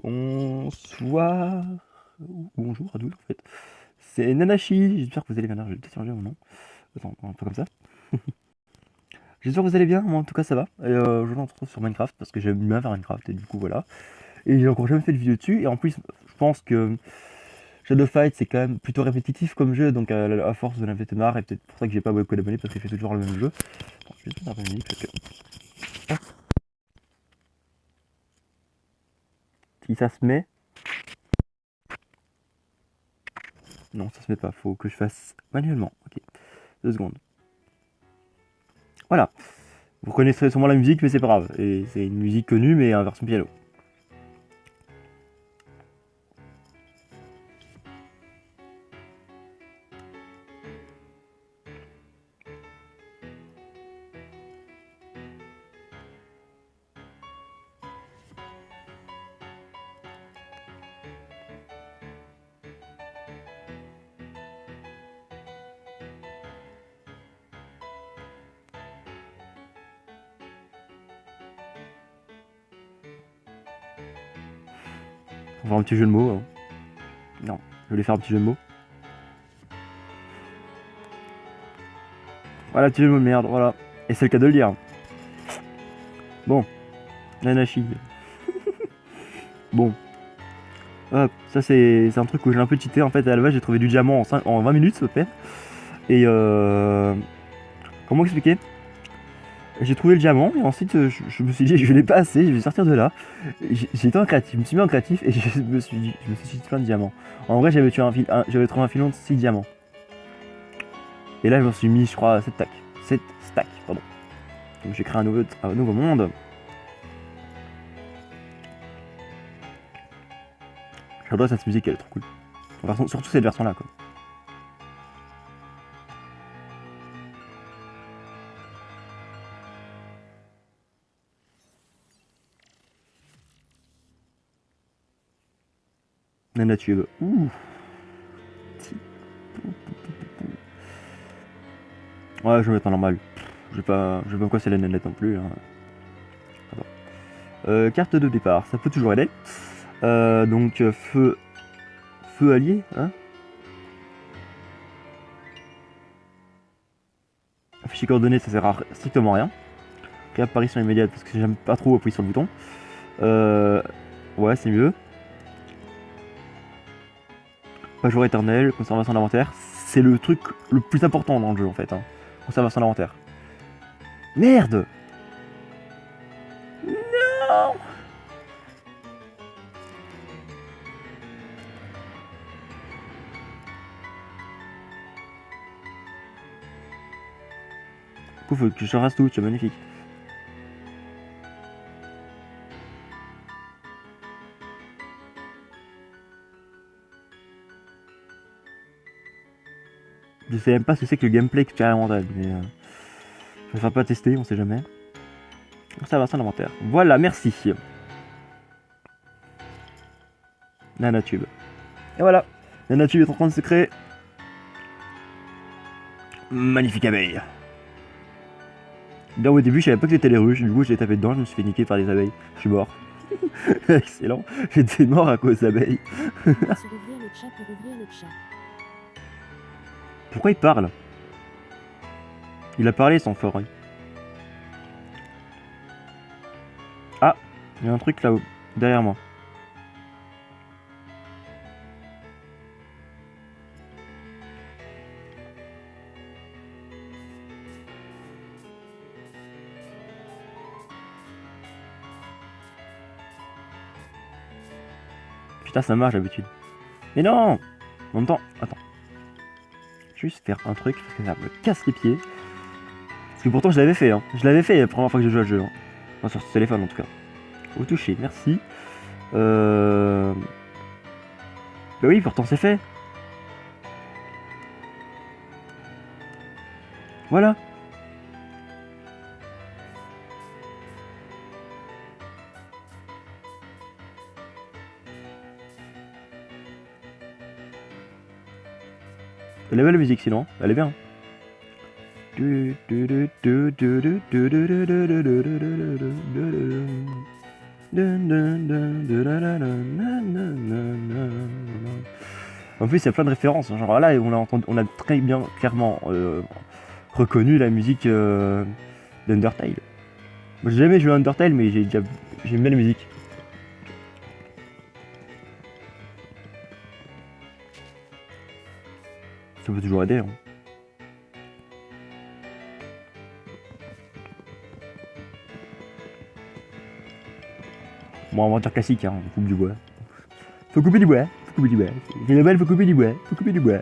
Bonsoir. Ou bonjour à tous en fait. C'est Nanashi, j'espère que vous allez bien. Je vais peut-être changer mon nom. Attends, un peu comme ça. J'espère que vous allez bien, moi en tout cas ça va. Et je vous retrouve sur Minecraft parce que j'aime bien faire Minecraft et du coup voilà. Et j'ai encore jamais fait de vidéo dessus. Et en plus, je pense que Shadow Fight c'est quand même plutôt répétitif comme jeu. Donc à force vous en avez peut-être marre. Et peut-être pour ça que j'ai pas beaucoup d'abonnés parce que je fais toujours le même jeu. Bon, je vais juste mettre un peu de musique parce que si ça se met. Non, ça se met pas. Faut que je fasse manuellement. Ok, 2 secondes. Voilà. Vous connaissez sûrement la musique, mais c'est pas grave. Et c'est une musique connue, mais en version piano. On va faire un petit jeu de mots. Hein. Non, je voulais faire un petit jeu de mots. Voilà, petit jeu de mots de merde, voilà. Et c'est le cas de le dire. Bon, Nanashi. Bon. Hop, ça c'est un truc où j'ai un peu cheaté. En fait, à la base, j'ai trouvé du diamant en 20 minutes, ça fait. Et comment expliquer? J'ai trouvé le diamant et ensuite je me suis dit je l'ai pas assez, je vais sortir de là. J'ai été en créatif, je me suis mis en créatif et je me suis dit plein de diamants. En vrai j'avais trouvé un filon de 6 diamants. Et là je me suis mis je crois à 7 stacks. 7 stacks, pardon. Donc j'ai créé un nouveau monde. J'adore cette musique, elle est trop cool. Surtout cette version là quoi. Nanatube. Ouh. Ouais, je vais mettre en normal. Je vais pas me casser la nanette non plus. Hein. Carte de départ, ça peut toujours aider. Donc feu allié, hein. Fichier coordonnées, ça sert à strictement rien. Réapparition immédiate parce que j'aime pas trop appuyer sur le bouton. Ouais, c'est mieux. Pas jour éternel, conservation d'inventaire. C'est le truc le plus important dans le jeu en fait. Hein. Conservation d'inventaire. Merde. Non. Du coup, faut que je rase tout, c'est magnifique. Je sais même pas ce que c'est que le gameplay expérimental, mais je préfère pas tester, on sait jamais. Conservation d'inventaire. Voilà, merci. Nanatube. Et voilà, Nanatube est en train de se créer. Magnifique abeille. Bien au début, je savais pas que c'était les ruches, du coup j'ai tapé dedans, je me suis fait niquer par les abeilles. Je suis mort. Excellent, j'étais mort à cause d'abeilles. Pourquoi il parle? Il a parlé sans forêt. Ah, il y a un truc là-haut, derrière moi. Putain, ça marche d'habitude. Mais non! En même temps, attends. Juste faire un truc parce que ça me casse les pieds. Parce que pourtant je l'avais fait, hein. Je l'avais fait la première fois que j'ai joué à ce jeu. Hein. Enfin, sur ce téléphone en tout cas. Au toucher, merci. Bah oui, pourtant c'est fait. Voilà. Elle est belle la musique sinon, elle est bien. En plus, il y a plein de références. Genre là, on a très bien, clairement reconnu la musique d'Undertale. Moi, j'ai jamais joué à Undertale, mais j'aime bien la musique. Ça peut toujours aider. Hein. Bon, aventure classique, hein, on coupe du bois. Faut couper du bois, faut couper du bois. C'est la balle, faut couper du bois, faut couper du bois.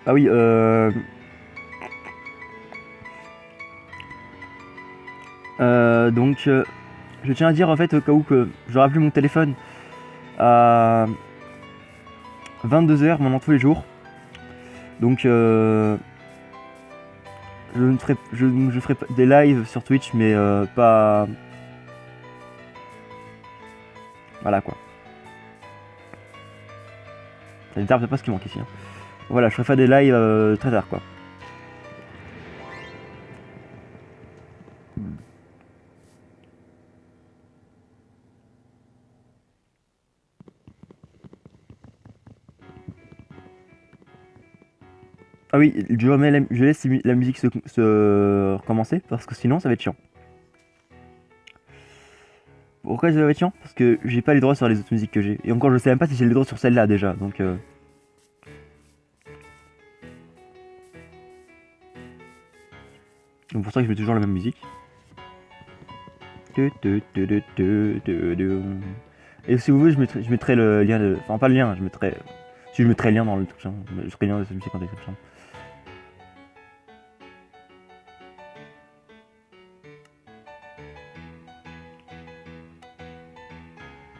Ah oui, donc, je tiens à dire en fait au cas où que je rappelle mon téléphone à 22h maintenant tous les jours. Donc, je ferai des lives sur Twitch, mais pas. Voilà quoi. C'est pas ce qui manque ici. Hein. Voilà, je ferai pas des lives très tard quoi. Ah oui, je laisse la musique se recommencer parce que sinon ça va être chiant. Pourquoi ça va être chiant? Parce que j'ai pas les droits sur les autres musiques que j'ai. Et encore, je sais même pas si j'ai les droits sur celle-là déjà. Donc, c'est pour ça que je mets toujours la même musique. Et si vous voulez, je mettrai le lien de. Enfin, pas le lien, je mettrai. Si je mettrai le lien dans le truc, je ferai le lien de cette musique en description.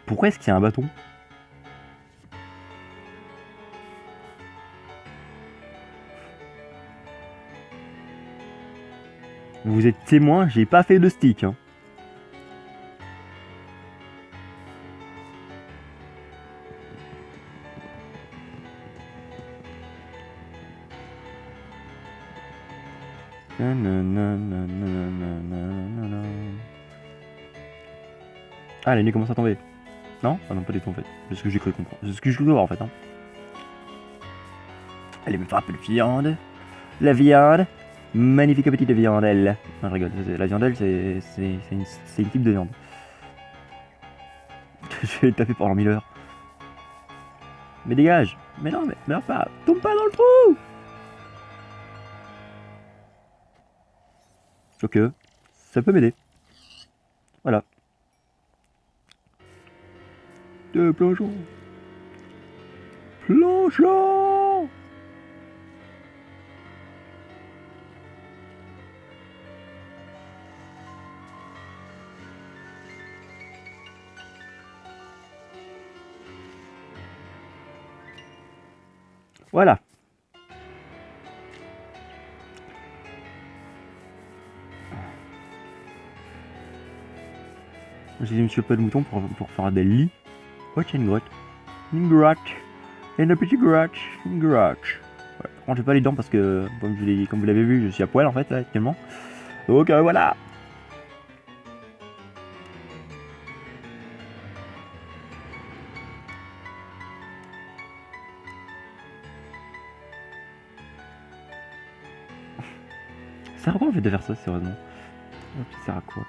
Pourquoi est-ce qu'il y a un bâton? Vous êtes témoin, j'ai pas fait de stick. Hein. Ah, la nuit commence à tomber. Non? Ah non, pas du tout en fait. C'est ce que j'ai cru comprendre. C'est ce que je cru voir en fait. Hein. Allez, me faire un peu de viande. La viande. Magnifique appétit de viandelle. Non, je rigole. La viandelle, c'est une type de viande. Je vais le taper pendant 1000 heures. Mais dégage. Mais non, mais meurs pas. Tombe pas dans le trou. Ok. Ça peut m'aider. Voilà. De plongeon. Plongeon. Voilà. J'ai dit monsieur pas de mouton pour faire des lits. Ouais, tiens, une grotte. Une grotte. Et une petite grotte. Une grotte. Ouais. Rangez pas les dents parce que, comme vous l'avez vu, je suis à poil en fait, là, actuellement. Donc voilà. Ça sert à quoi en fait de faire ça, sérieusement? Ça sert à quoi?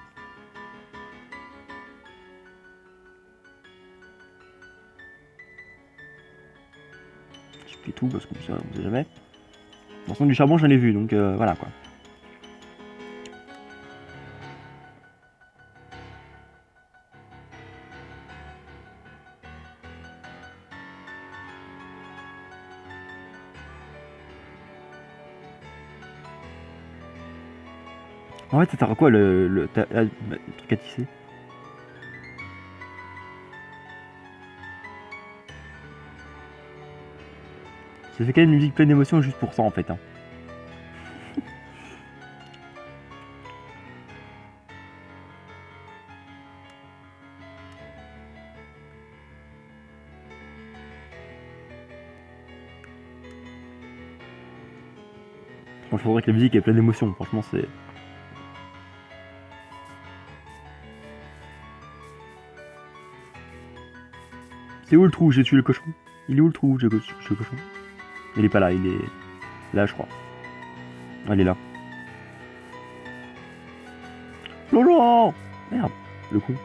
Je fais tout parce que ça, on sait jamais. Pour l'instant, du charbon, j'en ai vu, donc voilà quoi. En fait, ça sert à quoi le truc à tisser? Ça fait quand même une musique pleine d'émotions juste pour ça en fait. Hein. Moi, je faudrait que la musique est pleine d'émotions. Franchement, c'est. C'est où le trou? J'ai tué le cochon. Il est où le trou? J'ai tué le cochon. Il est pas là, il est là, je crois. Ah, il est là. Lolo! Merde, le con.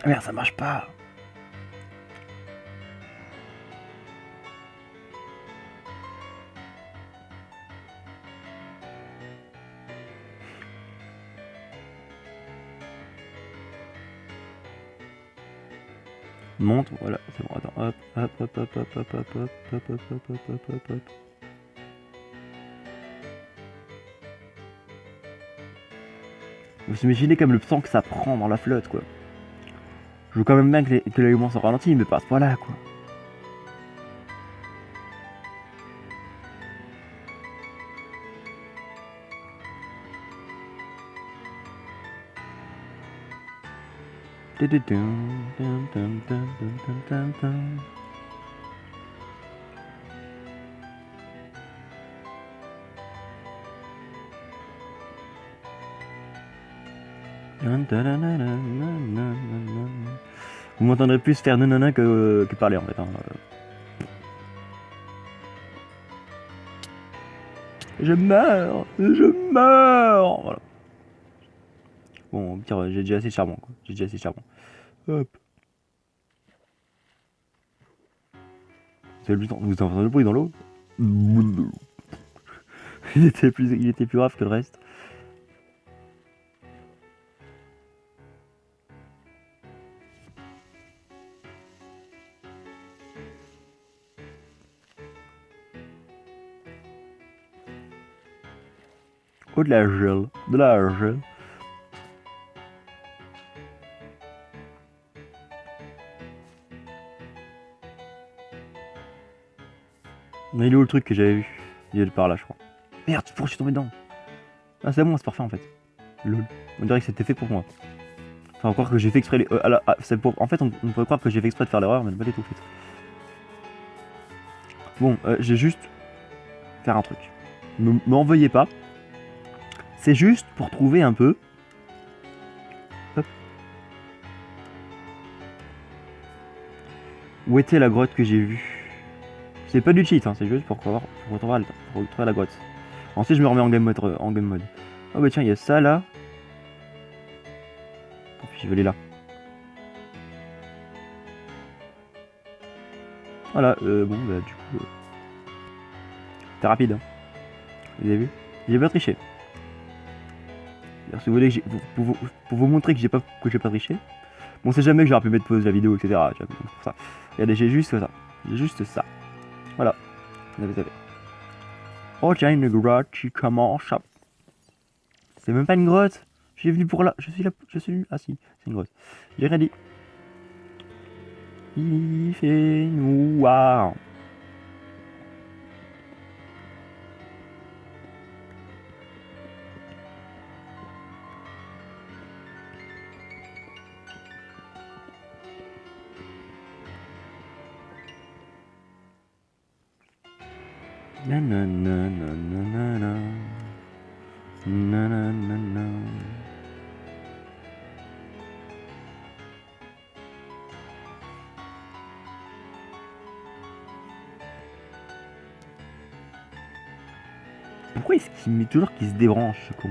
Ah merde, ça marche pas. Monte, voilà, c'est bon, attends, hop, hop, hop, hop, hop, hop, hop, hop, hop, hop, hop, hop, hop, hop, hop. Vous imaginez comme le temps que ça prend dans la flotte, quoi. Je veux quand même bien que l'élément soit ralenti, mais pas à ce point-là, quoi. Vous m'entendrez plus faire nanana que parler en fait. Hein. Je meurs. Voilà. Bon, au pire, j'ai déjà assez de charbon. Quoi. J'ai déjà assez de charbon. Hop. Vous entendez le bruit dans l'eau? Il était plus grave que le reste. Oh, de la gel. De la gel. Mais il est où le truc que j'avais vu? Il est par là, je crois. Merde, pourquoi je suis tombé dedans? Ah, c'est bon, c'est parfait en fait. Lol. On dirait que c'était fait pour moi. Enfin, croire que j'ai fait exprès. En fait, on pourrait croire que j'ai fait exprès de faire l'erreur, mais pas du tout fait. Bon, j'ai juste faire un truc. M'en veuillez pas. C'est juste pour trouver un peu. Hop. Où était la grotte que j'ai vue? C'est pas du cheat, hein, c'est juste pour retrouver la grotte. Ensuite, je me remets en game mode. Oh bah tiens, il y a ça là. Et puis je vais aller là. Voilà, bon, bah du coup. C'était rapide, hein. Vous avez vu? J'ai pas triché. Alors, si vous voulez, pour vous montrer que j'ai pas triché. Bon, c'est jamais que j'aurais pu mettre pause la vidéo, etc. C'est pour ça. Regardez, j'ai juste ça. J'ai juste ça. Voilà. Vous avez. Oh tiens, une grotte qui commence à... C'est même pas une grotte. Je suis venu pour là. Je suis là. Ah si, c'est une grotte. J'ai rien dit. Il fait noir. Pourquoi est-ce qu'il met toujours qu'il se débranche, ce con?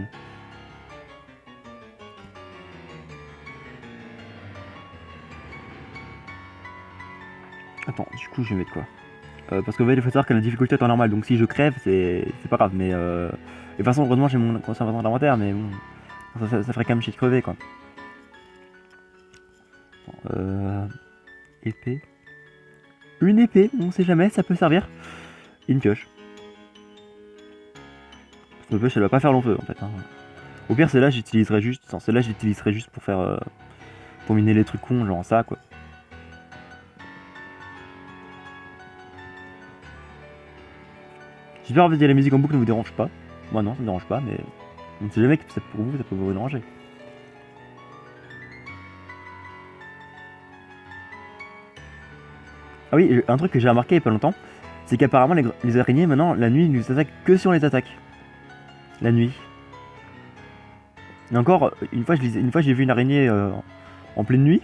Attends, du coup, je vais mettre quoi? Parce qu'en fait, il faut savoir que la difficulté est en normal, donc si je crève, c'est pas grave. Mais de toute façon, heureusement, j'ai mon conservateur d'inventaire, mais bon, ça ferait quand même chier de crever, quoi. Bon, épée. Une épée, on sait jamais, ça peut servir. Une pioche. Une pioche, elle va pas faire long feu, en fait. Hein. Au pire, celle-là, j'utiliserai juste. Celle-là, j'utiliserai juste pour faire. Pour miner les trucs cons, genre ça, quoi. J'espère en fait que la musique en boucle ne vous dérange pas. Moi non, ça me dérange pas, mais on ne sait jamais que pour vous ça peut vous déranger. Ah oui, un truc que j'ai remarqué il y a pas longtemps, c'est qu'apparemment les araignées maintenant la nuit nous attaquent que si on les attaque. La nuit. Et encore, une fois j'ai vu une araignée en pleine nuit,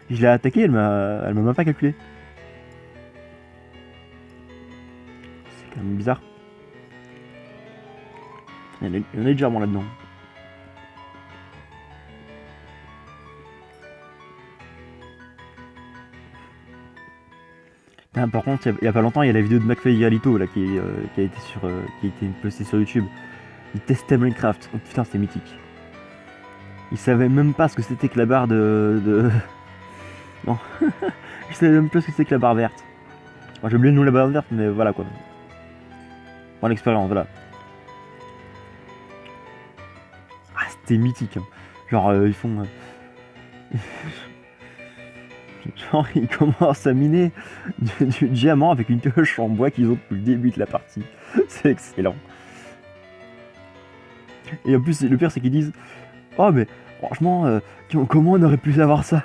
je l'ai attaquée, elle m'a même pas calculé. C'est quand même bizarre. Il y en a légèrement là-dedans. Ah, par contre, il y a pas longtemps, il y a la vidéo de McFly et Galito là, qui a été postée sur YouTube. Il testait Minecraft. Oh putain, c'était mythique. Il savait même pas ce que c'était que la barre de... Non. Il savait même pas ce que c'était que la barre verte. Moi, j'ai oublié le nom de la barre verte, mais voilà quoi. Pour l'expérience, voilà. Ah, c'était mythique. Hein. Genre, ils font... Genre, ils commencent à miner du diamant avec une pioche en bois qu'ils ont depuis le début de la partie. C'est excellent. Et en plus, le pire, c'est qu'ils disent oh, mais franchement, comment on aurait pu savoir ça?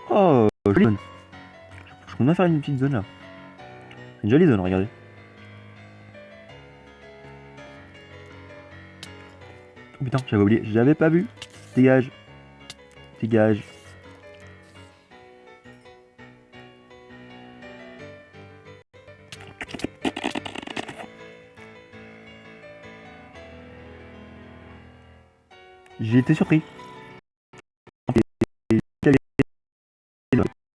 Oh, jolie zone. Je compte bien faire une petite zone là. Une jolie zone, regardez. Oh putain, j'avais oublié, j'avais pas vu. Dégage. Dégage. J'ai été surpris.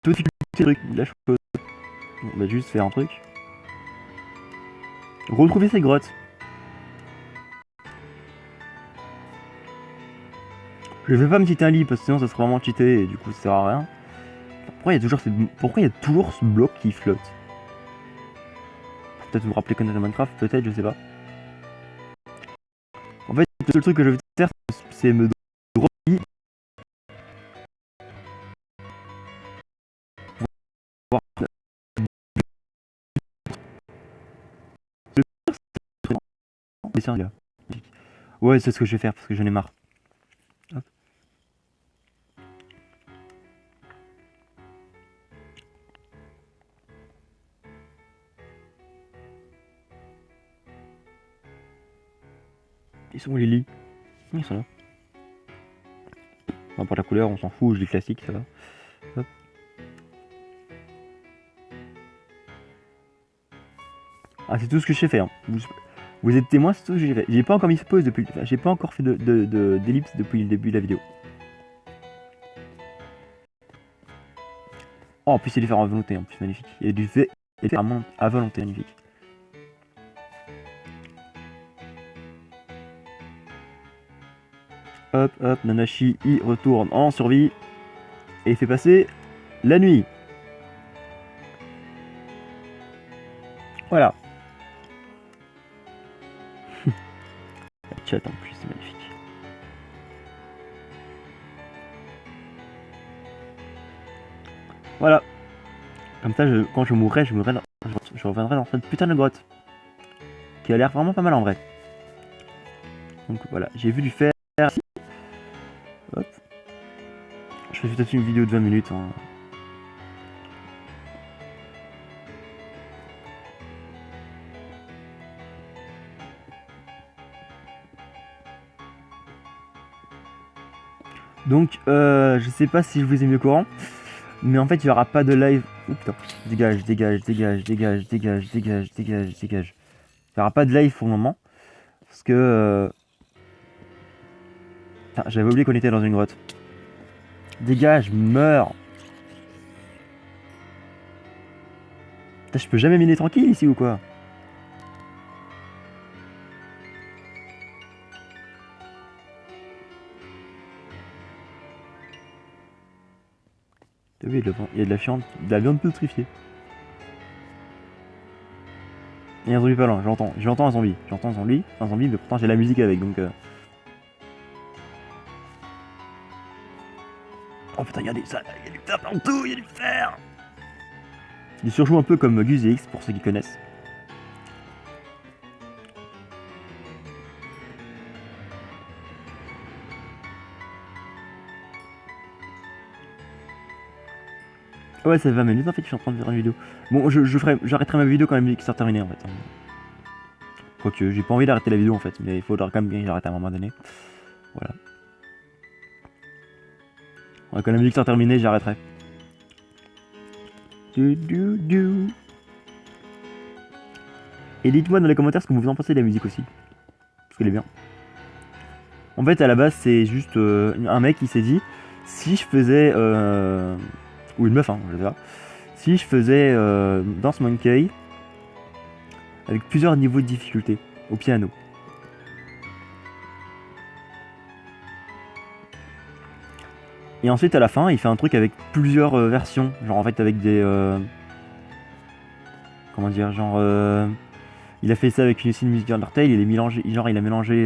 Tout difficulté la chose. On va juste faire un truc. Retrouver ces grottes. Je vais pas me cheater un lit parce que sinon ça serait vraiment cheaté et du coup ça sert à rien. Pourquoi il y a toujours ce bloc qui flotte? Peut-être vous rappeler connaître Minecraft, peut-être, je sais pas. En fait, le seul truc que je veux faire, c'est me dropper. Ouais, c'est ce que je vais faire parce que j'en ai marre. Hop. Ils sont où les lits? Ils sont là. Peu importe la couleur, on s'en fout, je les classiques, ça va. Hop. Ah, c'est tout ce que j'ai fait. Hein. Vous êtes témoins, c'est tout ce que j'ai fait. J'ai pas encore mis de pause depuis. J'ai pas encore fait d'ellipse depuis le début de la vidéo. Oh, en plus, il est fait à volonté, en plus, magnifique. Il y a du fait à volonté, magnifique. Hop, hop, Nanashi, il retourne en survie. Et il fait passer la nuit. Voilà. La chat en plus, c'est magnifique. Voilà. Comme ça, quand je mourrai, je reviendrai dans cette putain de grotte. Qui a l'air vraiment pas mal en vrai. Donc voilà, j'ai vu du fer ici. Hop. Je fais peut-être une vidéo de 20 minutes. Hein. Donc, je sais pas si je vous ai mis au courant, mais en fait, il y aura pas de live. Ouh putain, dégage, dégage, dégage, dégage, dégage, dégage, dégage, dégage. Il y aura pas de live pour le moment, parce que j'avais oublié qu'on était dans une grotte. Dégage, meurs. Putain, je peux jamais miner tranquille ici ou quoi? T'as vu, il y a de la viande putréfiée. Il y a un zombie pas loin, j'entends un zombie. J'entends un zombie, mais pourtant j'ai la musique avec, donc... Oh putain, il y a du fer partout, il y a du fer. Il surjoue un peu comme Gus X pour ceux qui connaissent. Ouais, ça fait 20 minutes en fait, je suis en train de faire une vidéo. Bon, j'arrêterai ma vidéo quand la musique sera terminée en fait. Quoique, j'ai pas envie d'arrêter la vidéo en fait, mais il faudra quand même bien que j'arrête à un moment donné. Voilà. Ouais, quand la musique sera terminée, j'arrêterai. Et dites-moi dans les commentaires ce que vous en pensez de la musique aussi. Parce qu'elle est bien. En fait, à la base, c'est juste un mec qui s'est dit si je faisais. Ou une meuf, hein, je sais pas. Si je faisais Dance Monkey avec plusieurs niveaux de difficulté au piano. Et ensuite, à la fin, il fait un truc avec plusieurs versions. Genre, en fait, avec des. Comment dire, genre. Il a fait ça avec une scène musique d'Undertale, il a mélangé. Genre, il a mélangé.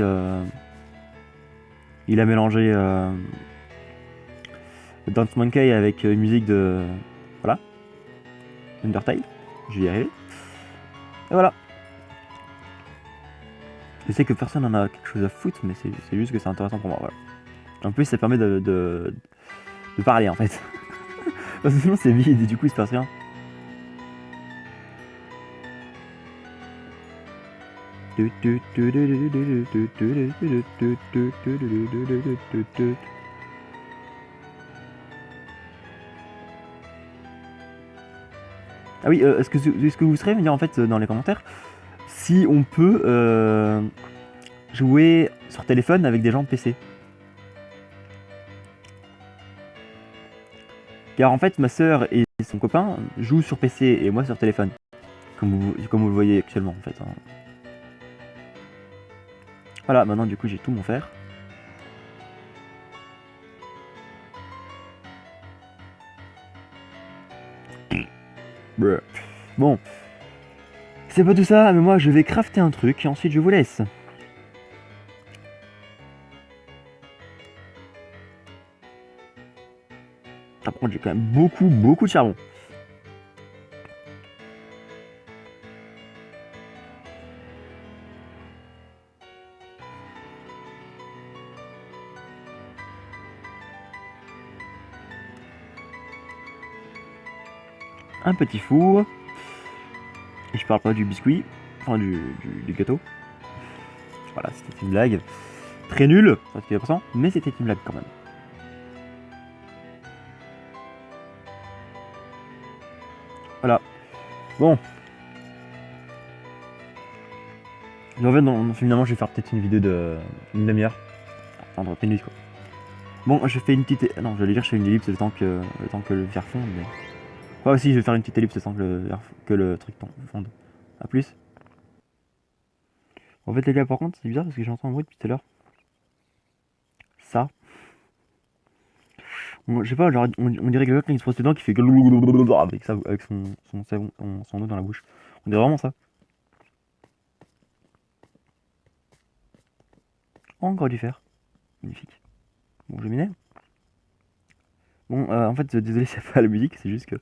Il a mélangé. Dance Monkey avec une musique de. Voilà. Undertale. Je vais y arriver. Et voilà. Je sais que personne n'en a quelque chose à foutre, mais c'est juste que c'est intéressant pour moi. Voilà. En plus, ça permet de parler en fait. Parce que sinon, c'est vide et du coup, il se passe rien. Ah oui, est-ce que vous serez me dire en fait dans les commentaires si on peut jouer sur téléphone avec des gens de PC. Car en fait, ma soeur et son copain jouent sur PC et moi sur téléphone. Comme vous le voyez actuellement en fait. Hein. Voilà, maintenant du coup j'ai tout mon fer. Bon. C'est pas tout ça, mais moi je vais crafter un truc et ensuite je vous laisse. Par contre j'ai quand même beaucoup de charbon. Un petit four. Et je parle pas du biscuit, enfin du gâteau. Voilà, c'était une blague. Très nulle, mais c'était une blague quand même. Voilà. Bon. En fait, finalement, je vais faire peut-être une vidéo une demi-heure. Enfin, de minutes quoi. Bon, je fais une petite. Non, j'allais dire, je fais une ellipse le temps que le verre fonde, mais. Ouais, aussi, je vais faire une petite ellipse le temps que le truc fonde. A plus. En fait, les gars, par contre, c'est bizarre parce que j'entends un bruit depuis tout à l'heure. Ça. Je sais pas, genre, on dirait que quelqu'un qui se brosse les dents qui fait avec son eau dans la bouche. On dirait vraiment ça. Encore du fer. Magnifique. Bon, je m'énerve. Bon, en fait, désolé, c'est pas la musique, c'est juste que.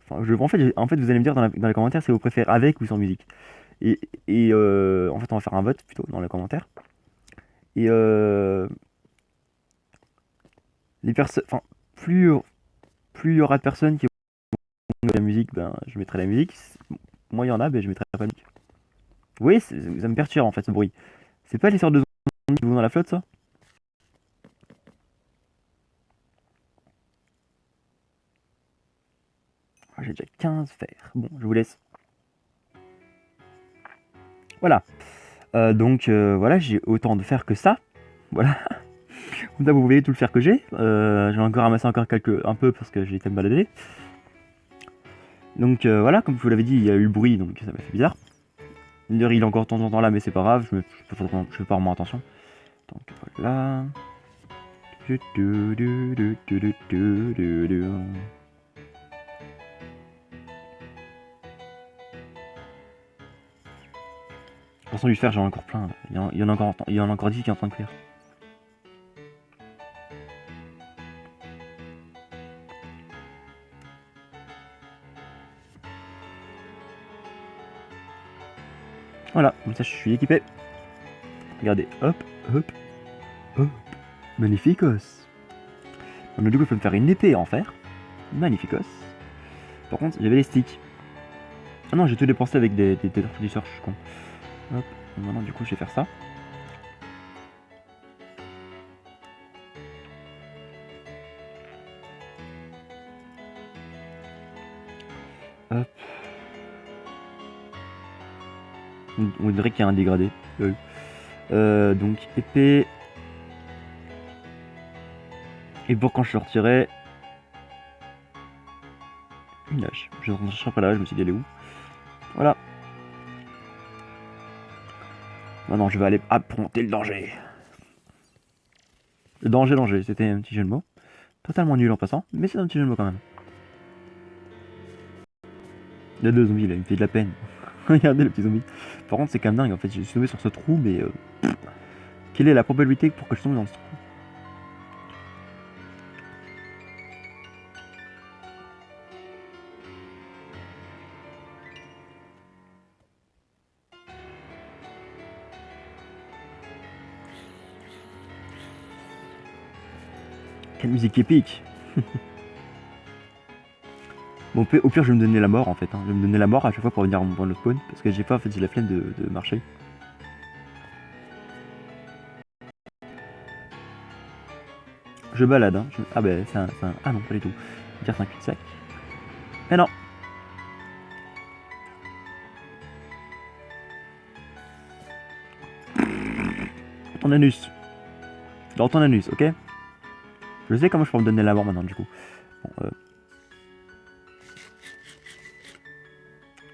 Enfin, en fait, vous allez me dire dans les commentaires si vous préférez avec ou sans musique. En fait, on va faire un vote plutôt dans les commentaires. Et les personnes. Enfin, plus il y aura de personnes qui vont la musique, ben je mettrai la musique. Moins il y en a, ben je mettrai pas la musique. Oui, ça me perturbe en fait ce bruit. C'est pas les sortes de zombies qui vont dans la flotte ça? Ah, j'ai déjà 15 fers. Bon, je vous laisse. Voilà. Donc voilà, j'ai autant de fer que ça. Voilà. Comme ça, vous voyez tout le fer que j'ai. J'ai encore ramassé un peu parce que j'ai été me balader. Donc voilà, comme je vous l'avais dit, il y a eu le bruit, donc ça m'a fait bizarre. Il est encore de temps en temps là, mais c'est pas grave, je fais pas vraiment attention. Donc voilà. De toute façon, du fer, j'en ai encore plein. Il y en a encore 10 qui est en train de cuire. Voilà, comme ça je suis équipé. Regardez, hop, hop, hop. Magnificos. Donc du coup, il faut me faire une épée en fer. Magnificos. Par contre, j'avais les sticks. Ah non, j'ai tout dépensé avec des tortillisseurs, je suis con. Hop, maintenant du coup, je vais faire ça. Hop. On dirait qu'il y a un dégradé. Donc, épée. Et pour quand je sortirai. Une hache. Je ne cherche pas là, je me suis dit, elle est où? Voilà. Maintenant, je vais aller affronter le danger. Le danger, c'était un petit jeu de mots. Totalement nul en passant, mais c'est un petit jeu de mots quand même. Il y a deux zombies là, il me fait de la peine. Regardez le petit zombie. Par contre, c'est quand même dingue en fait. Je suis tombé sur ce trou, mais. Quelle est la probabilité pour que je tombe dans ce trou? Quelle musique épique! Bon, au pire, je vais me donner la mort en fait. Hein. Je vais me donner la mort à chaque fois pour venir dans le spawn. Parce que j'ai pas, en fait, j'ai la flemme de marcher. Je balade, hein. Ah bah, c'est un. Ah non, pas du tout. Dire c'est un cul-de-sac. Mais non! Ton anus. Dans ton anus, ok? Je sais comment je peux me donner la mort maintenant, du coup. Bon,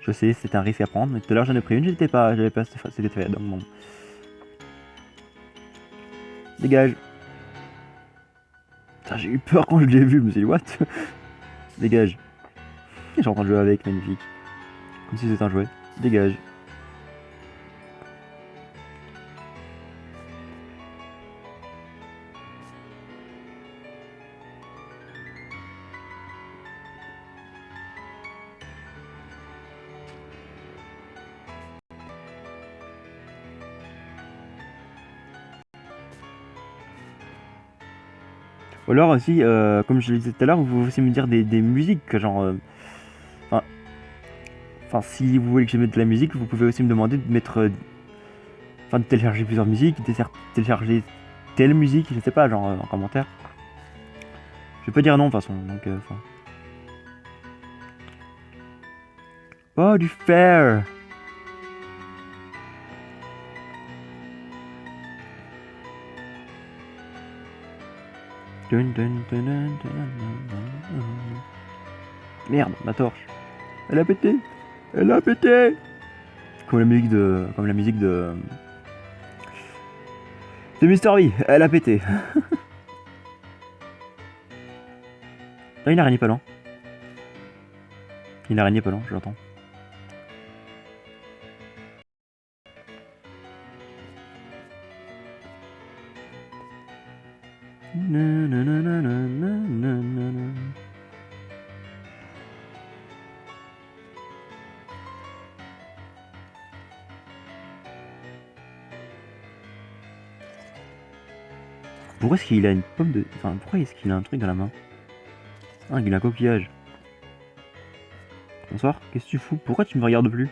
je sais, c'est un risque à prendre, mais tout à l'heure j'en ai pris une, j'avais pas cette effet, donc bon. Dégage. Putain, j'ai eu peur quand je l'ai vu, je me suis dit, what? Dégage. J'ai en train de jouer avec, magnifique. Comme si c'était un jouet. Dégage. Ou alors aussi, comme je le disais tout à l'heure, vous pouvez aussi me dire des musiques, que genre... Enfin, si vous voulez que je mette de la musique, vous pouvez aussi me demander de mettre... Enfin, de télécharger plusieurs musiques, de télécharger telle musique, je sais pas, genre en commentaire. Je vais pas dire non de toute façon, donc... Oh, du fer! Merde, ma torche. Elle a pété! Elle a pété! Comme la musique de... Comme la musique de Mister V, elle a pété. Ah, une araignée pas loin. Une araignée pas loin, je l'entends. Pourquoi est-ce qu'il a une pomme de... Enfin, pourquoi est-ce qu'il a un truc dans la main? Ah, il a un coquillage. Bonsoir, qu'est-ce que tu fous? Pourquoi tu me regardes plus?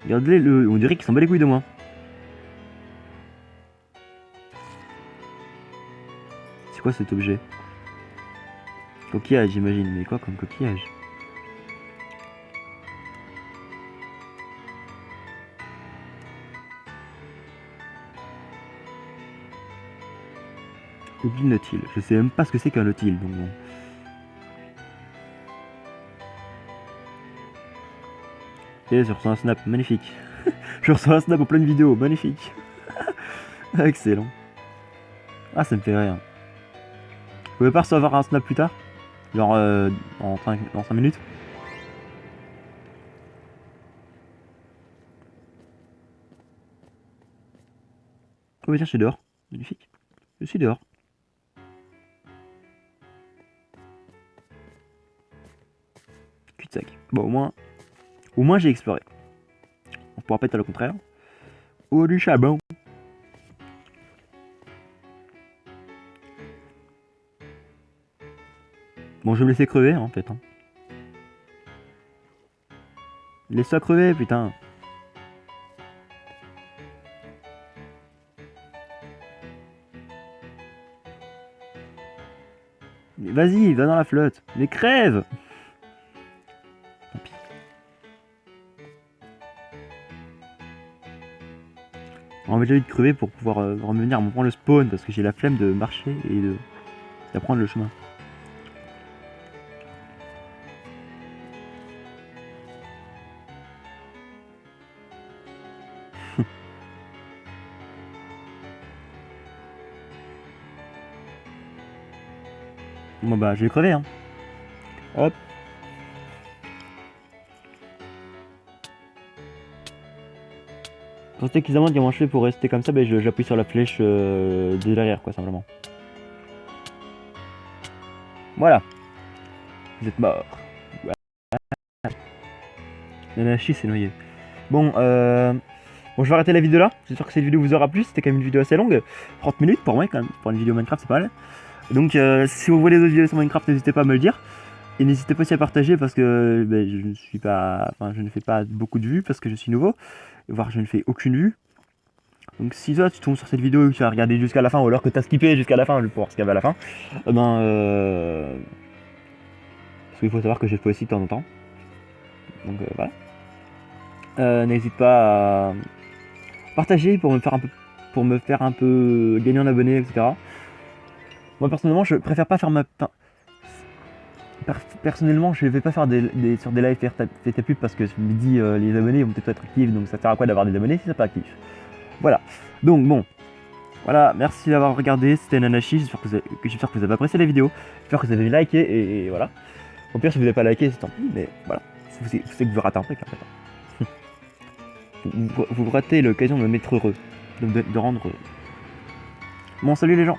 Regardez, on dirait qu'il s'en bat les couilles de moi. C'est quoi cet objet? Coquillage, j'imagine. Mais quoi comme coquillage? Oublie le nautile. Je sais même pas ce que c'est qu'un nautile, donc bon. Ok, je reçois un snap, magnifique. Je reçois un snap en pleine vidéo, magnifique. Excellent. Ah, ça me fait rire. Vous pouvez pas recevoir un snap plus tard? Genre en 5 minutes? Oh, mais tiens, je suis dehors. Magnifique. Je suis dehors. Cul Bon, au moins j'ai exploré. On pourra pas être le contraire. Oh, du charbon. Bon, je vais me laisser crever, en fait. Hein. Laisse-toi crever, putain. Mais vas-y, va dans la flotte. Mais crève. Tant pis. On va déjà eu de crever pour pouvoir revenir à mon point de spawn parce que j'ai la flemme de marcher et d'apprendre le chemin. Bon bah je vais crever hein. Hop. Pour ceux qui se demandent comment je fais pour rester comme ça, bah, j'appuie sur la flèche de derrière quoi simplement. Voilà. Vous êtes mort. Nanashi s'est noyé. Bon, bon, je vais arrêter la vidéo là. J'espère que cette vidéo vous aura plu. C'était quand même une vidéo assez longue. 30 minutes pour moi quand même. Pour une vidéo Minecraft, c'est pas mal. Donc, si vous voulez d'autres vidéos sur Minecraft, n'hésitez pas à me le dire. Et n'hésitez pas aussi à partager parce que ben, je ne suis pas. Enfin, je ne fais pas beaucoup de vues parce que je suis nouveau. Voire je ne fais aucune vue. Donc, si toi tu tombes sur cette vidéo et que tu as regardé jusqu'à la fin, ou alors que tu as skippé jusqu'à la fin, je vais pouvoir ce qu'il y avait à la fin. Ben. Parce qu'il faut savoir que je fais aussi de temps en temps. Donc, voilà. N'hésite pas à partager pour me faire un peu gagner en abonnés, etc. Moi personnellement, je préfère pas faire personnellement, je vais pas faire sur des lives faire ta pub parce que je me dis les abonnés vont peut-être être actifs, donc ça sert à quoi d'avoir des abonnés si c'est pas actif. Voilà. Donc bon, voilà. Merci d'avoir regardé. C'était Nanashi. J'espère que vous avez apprécié la vidéo. J'espère que vous avez liké et voilà. Au pire, si vous n'avez pas liké, c'est tant pis. Mais voilà, c'est que vous ratez un truc en fait. Vous ratez l'occasion de me mettre heureux, de rendre heureux. Bon, salut les gens.